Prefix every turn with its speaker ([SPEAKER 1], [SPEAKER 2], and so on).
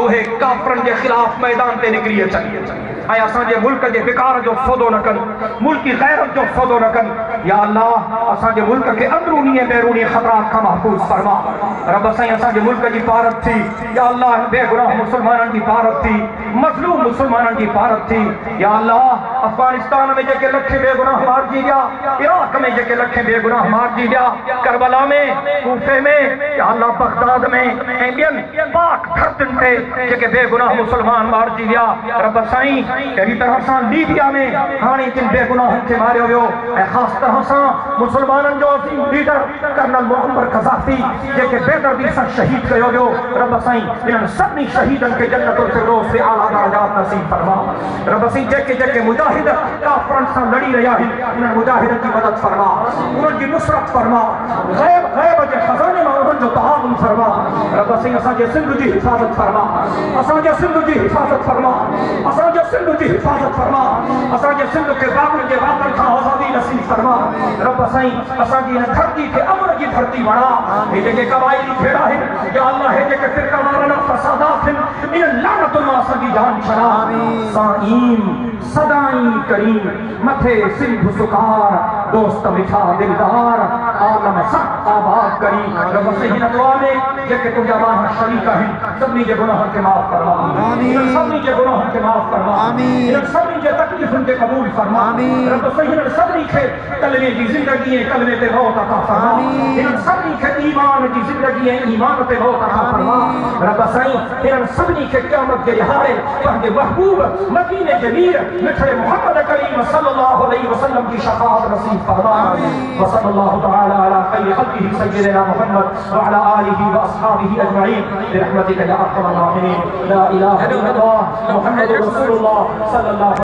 [SPEAKER 1] उहे काफरन के खिलाफ मैदान ते निकली अचनि ऐं असांजे मुल्क जे विकार जो सौदो न कनि, मुल्की गैरत जो सौदो न कनि। या अल्लाह असांजे मुल्क के अंदरूनी ऐं बैरूनी ख़तरात खां महफूज़ फरमा। रब साईं असांजे मुल्क जी पारत थी, या अल्लाह बेगुनाह मुसलमाननि जी पारत थी, मज़लूम मुसलमाननि जी पारत थी। या अल्लाह अफगानिस्तान में जेके लखे बेगुनाह मारिजी विया, इराक में जेके लखे बेगुनाह मारिजी विया, करबला में, कूफे में, या अल्लाह बगदाद में ऐं ॿियनि पाक धरतियुनि ते जेके बेगुनाह मुसलमान मारिजी विया, रब साईं अहिड़ी तरह सां लीबिया में हाणे जिन बेगुनाहनि खे मारियो वियो ऐं ख़ासि तरह सां मुसलमाननि जो अज़ीम लीडर कर्नल मुअम्मर क़ज़ाफ़ी जेके बेदर्दी सां शहीद कयो वियो, रब साईं इन्हनि सभिनी शहीदनि खे जन्नतुल फ़िरदौस से आला दर्जात नसीब फरमा। रब साईं जेके जेके मुजाहिद काफ़िरनि सां लड़ी रहिया आहिनि, इन्हनि मुजाहिदनि जी मदद फरमा, उन्हनि जी नुसरत फरमा, ग़ैब जे ख़ज़ाने मां उन्हनि जो तआवुन फरमा। रब साईं असांजे सिंध जी हिफ़ाज़त फरमा, असांजे सिंध जी हिफ़ाज़त फरमा, असांजे सिंध जी हिफ़ाज़त फरमा, असांजे सिंध खे बाबुल जे वातन खां आज़ादी नसीब फरमा। रब साईं असांजी हिन धरती खे अमन जी धरती बणा। हे जेके क़बाइली भेड़ा आहिनि, या अल्लाह हे जेके फ़िरक़ा वारना फ़सादात आहिनि, इन लानतुनि मां असांजी जान छॾा। साईं सदाईं करीम मथे सिंध सुकार, दोस्त मिठा दिलदार, आलम सब आबाद करी। रब साईं हिन दुआ में जेके तुंहिंजा माण्हू शरीक आहिनि, सभिनी जे गुनाहनि खे माफ़ फरमा, सभिनी जे गुनाहनि खे माफ़ फरमा, इन्हनि सभिनी जे तकलीफ़ुनि खे क़बूल फरमा। रब साईं हिननि सभिनी खे कलमे जी ज़िंदगी ऐं कलमे ते मौत अता फरमा, इन्हनि सभिनी खे ईमान जी ज़िंदगी ऐं ईमान ते मौत अता फरमा। रब साईं हिननि सभिनी खे क़यामत जे रिहाड़े पंहिंजे महबूब मदीने जे मीर मिठड़े मुहम्मद करीम सल्लल्लाहु अलैहि वसल्लम की शफ़ाअत नसीब फरमा। व सल्लल्लाहु तआला अला खैरि ख़ल्क़िही सय्यिदिना मुहम्मद व अला आलिहि व अस्हाबिहि अजमईन बिरहमतिका या अरहमर राहिमीन। ला इलाहा इल्लल्लाह मुहम्मदुर रसूलुल्लाह सल्लल्लाहु